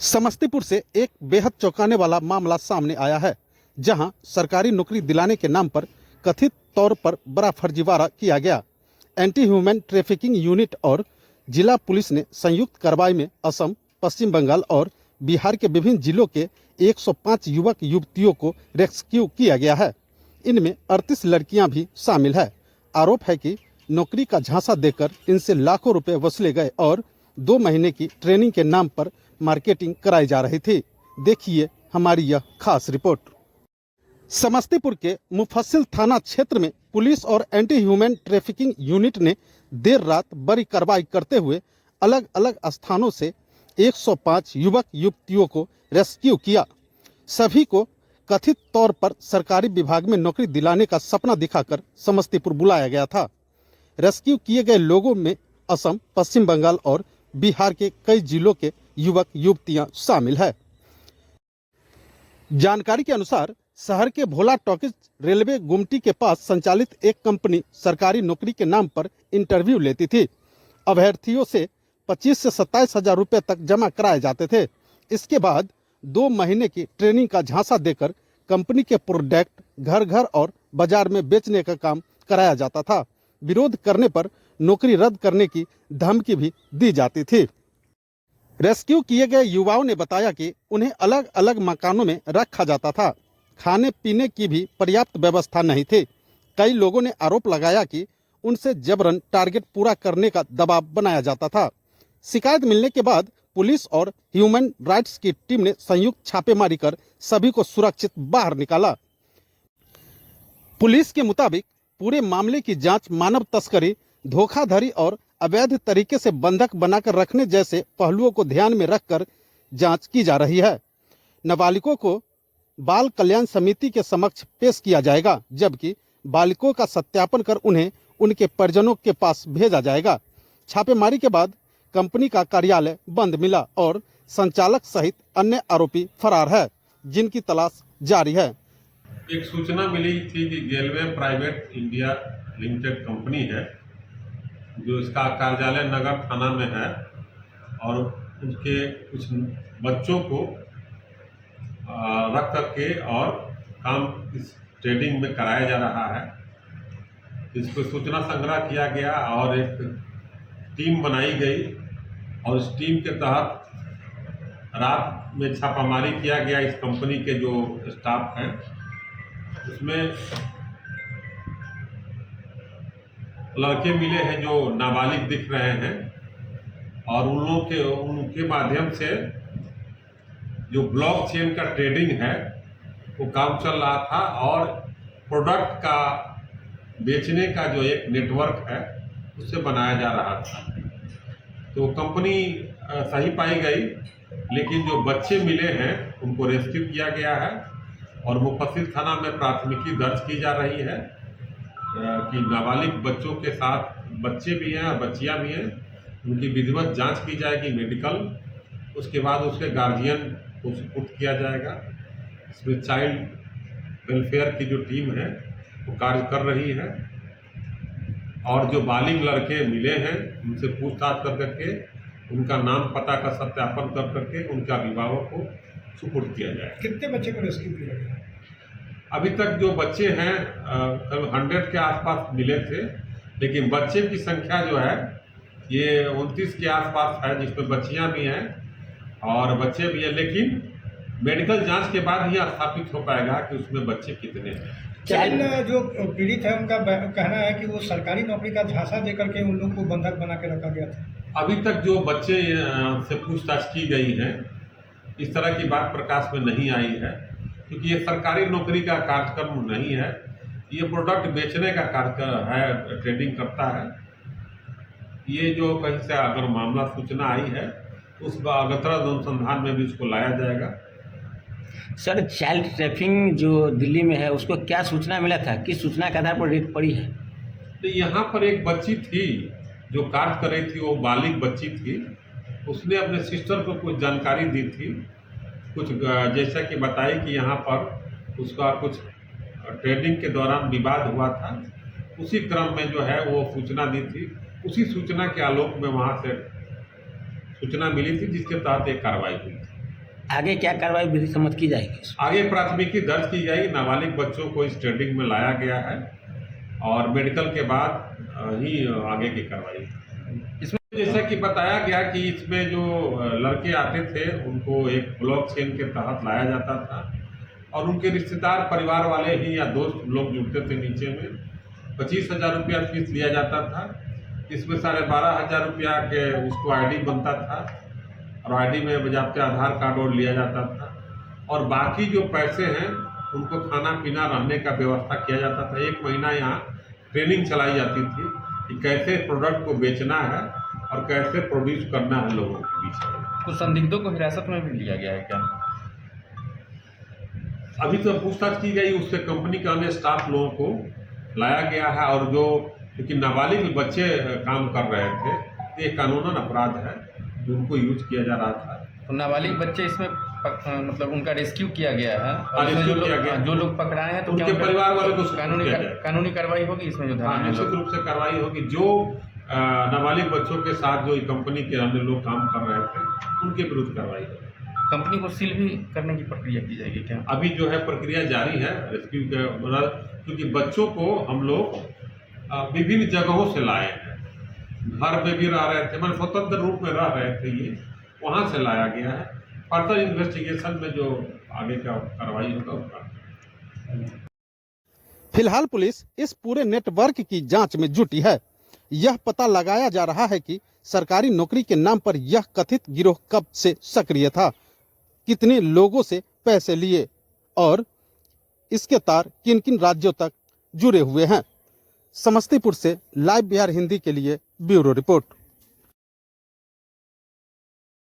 समस्तीपुर से एक बेहद चौंकाने वाला मामला सामने आया है, जहां सरकारी नौकरी दिलाने के नाम पर कथित तौर पर बड़ा फर्जीवाड़ा किया गया। एंटी ह्यूमन ट्रैफिकिंग यूनिट और जिला पुलिस ने संयुक्त कार्रवाई में असम, पश्चिम बंगाल और बिहार के विभिन्न जिलों के 105 युवक युवतियों को रेस्क्यू किया गया है। इनमें 38 लड़कियां भी शामिल है। आरोप है कि नौकरी का झांसा देकर इनसे लाखों रुपए वसूले गए और 2 महीने की ट्रेनिंग के नाम पर मार्केटिंग कराई जा रही थी। देखिए हमारी यह खास रिपोर्ट। समस्तीपुर के मुफस्सिल थाना क्षेत्र में पुलिस और एंटी ह्यूमन ट्रैफिकिंग यूनिट ने देर रात बड़ी कार्रवाई करते हुए अलग अलग स्थानों से 105 युवक युवतियों को रेस्क्यू किया। सभी को कथित तौर पर सरकारी विभाग में नौकरी दिलाने का सपना दिखाकर समस्तीपुर बुलाया गया था। रेस्क्यू किए गए लोगों में असम, पश्चिम बंगाल और बिहार के कई जिलों के युवक युवतियां शामिल है। जानकारी के अनुसार शहर के भोला टॉकीज रेलवे गुमटी के पास संचालित एक कंपनी सरकारी नौकरी के नाम पर इंटरव्यू लेती थी। अभ्यर्थियों से 25 से 27 हजार रुपये तक जमा कराए जाते थे। इसके बाद 2 महीने की ट्रेनिंग का झांसा देकर कंपनी के प्रोडक्ट घर घर और बाजार में बेचने का काम कराया जाता था। विरोध करने पर नौकरी रद्द करने की धमकी भी दी जाती थी। रेस्क्यू किए गए युवाओं ने बताया कि उन्हें अलग अलग मकानों में रखा जाता था। खाने पीने की भी पर्याप्त व्यवस्था नहीं थी। कई लोगों ने आरोप लगाया कि उनसे जबरन टारगेट पूरा करने का दबाव बनाया जाता था। शिकायत मिलने के बाद पुलिस और ह्यूमन राइट्स की टीम ने संयुक्त छापेमारी कर सभी को सुरक्षित बाहर निकाला। पुलिस के मुताबिक पूरे मामले की जांच मानव तस्करी, धोखाधड़ी और अवैध तरीके से बंधक बनाकर रखने जैसे पहलुओं को ध्यान में रखकर जांच की जा रही है। नाबालिगों को बाल कल्याण समिति के समक्ष पेश किया जाएगा, जबकि बालिकों का सत्यापन कर उन्हें उनके परिजनों के पास भेजा जाएगा। छापेमारी के बाद कंपनी का कार्यालय बंद मिला और संचालक सहित अन्य आरोपी फरार है, जिनकी तलाश जारी है। एक सूचना मिली थी कि गेलवे प्राइवेट इंडिया लिमिटेड कंपनी है, जो इसका कार्यालय नगर थाना में है और उनके कुछ बच्चों को रख करके और काम इस ट्रेडिंग में कराया जा रहा है। इस पर सूचना संग्रह किया गया और एक टीम बनाई गई और इस टीम के तहत रात में छापामारी किया गया। इस कंपनी के जो स्टाफ हैं उसमें लड़के मिले हैं जो नाबालिग दिख रहे हैं और उनके माध्यम से जो ब्लॉकचेन का ट्रेडिंग है वो काम चल रहा था और प्रोडक्ट का बेचने का जो एक नेटवर्क है उसे बनाया जा रहा था। तो कंपनी सही पाई गई, लेकिन जो बच्चे मिले हैं उनको रेस्क्यू किया गया है और मुफस्सिल थाना में प्राथमिकी दर्ज की जा रही है कि नाबालिग बच्चों के साथ बच्चे भी हैं और बच्चियां भी हैं। उनकी विधिवत जांच की जाएगी मेडिकल, उसके बाद उसके गार्जियन को सुपुर्द किया जाएगा। इसमें चाइल्ड वेलफेयर की जो टीम है वो कार्य कर रही है और जो बालिग लड़के मिले हैं उनसे पूछताछ कर करके उनका नाम पता का सत्यापन कर करके उनके अभिभावक को सुपुर्द किया जाए। कितने बच्चे को रेस्क्यू किया गया? अभी तक जो बच्चे हैं करीब 100 के आसपास मिले थे, लेकिन बच्चे की संख्या जो है ये 29 के आसपास है, जिसमें बच्चियां भी हैं और बच्चे भी हैं, लेकिन मेडिकल जांच के बाद ही स्थापित हो पाएगा कि उसमें बच्चे कितने हैं। चाइल्ड जो पीड़ित है उनका कहना है कि वो सरकारी नौकरी का झांसा देकर के उन लोग को बंधक बना के रखा गया था। अभी तक जो बच्चे से पूछताछ की गई है इस तरह की बात प्रकाश में नहीं आई है, क्योंकि ये सरकारी नौकरी का कार्यक्रम नहीं है, ये प्रोडक्ट बेचने का कार्यक्रम है, ट्रेडिंग करता है। ये जो कहीं से अगर मामला सूचना आई है उस अगतरा अनुसंधान में भी उसको लाया जाएगा। सर, चाइल्ड ट्रैफिकिंग जो दिल्ली में है उसको क्या सूचना मिला था, किस सूचना के आधार पर रेड पड़ी है? तो यहाँ पर एक बच्ची थी जो कार्य कर रही थी, वो बालिग बच्ची थी। उसने अपने सिस्टर को कुछ जानकारी दी थी, कुछ जैसा कि बताई कि यहाँ पर उसका कुछ ट्रेडिंग के दौरान विवाद हुआ था। उसी क्रम में जो है वो सूचना दी थी। उसी सूचना के आलोक में वहाँ से सूचना मिली थी, जिसके तहत एक कार्रवाई हुई थी। आगे क्या कार्रवाई विधि सम्मत की जाएगी? आगे प्राथमिकी दर्ज की जाएगी। नाबालिग बच्चों को इस ट्रेडिंग में लाया गया है और मेडिकल के बाद ही आगे की कार्रवाई। इसमें जैसा कि बताया गया कि इसमें जो लड़के आते थे उनको एक ब्लॉक चेन के तहत लाया जाता था और उनके रिश्तेदार परिवार वाले ही या दोस्त लोग जुड़ते थे। नीचे में 25,000 रुपया फीस लिया जाता था। इसमें 12,500 रुपया के उसको आईडी बनता था और आईडी में बजाते आधार कार्ड और लिया जाता था और बाकी जो पैसे हैं उनको खाना पीना रहने का व्यवस्था किया जाता था। 1 महीना यहाँ ट्रेनिंग चलाई जाती थी कि कैसे प्रोडक्ट को बेचना है और कैसे प्रोड्यूस करना है लोगों के बीच में। कुछ संदिग्धों को हिरासत में भी लिया गया है क्या? अभी तो पूछताछ की गई, उससे कंपनी के अन्य स्टाफ लोगों को लाया गया है और जो क्योंकि नाबालिग बच्चे काम कर रहे थे ये कानूनन अपराध है जो उनको यूज किया जा रहा था। तो नाबालिग बच्चे इसमें मतलब उनका रेस्क्यू किया गया है और रेस्क्यू इसमें किया गया। जो लोग पकड़ाए हैं तो उनके क्या उनका परिवार वाले को किया जाए। कानूनी कार्रवाई होगी इसमें जो हाँ, धारा निश्चित रूप से कार्रवाई होगी। जो नाबालिग बच्चों के साथ जो कंपनी के अन्य लोग काम कर रहे थे उनके विरुद्ध कार्रवाई होगी। कंपनी को सील भी करने की प्रक्रिया की जाएगी क्या? अभी जो है प्रक्रिया जारी है रेस्क्यू के, क्योंकि बच्चों को हम लोग विभिन्न जगहों से लाए हैं। घर में भी रह रहे थे, मतलब स्वतंत्र रूप में रह रहे थे, ये वहाँ से लाया गया है। फर्दर इन्वेस्टिगेशन में जो आगे का कार्रवाई होगा उसका। फिलहाल पुलिस इस पूरे नेटवर्क की जांच में जुटी है। यह पता लगाया जा रहा है कि सरकारी नौकरी के नाम पर यह कथित गिरोह कब से सक्रिय था, कितने लोगों से पैसे लिए और इसके तार किन किन राज्यों तक जुड़े हुए हैं। समस्तीपुर से लाइव बिहार हिंदी के लिए ब्यूरो रिपोर्ट।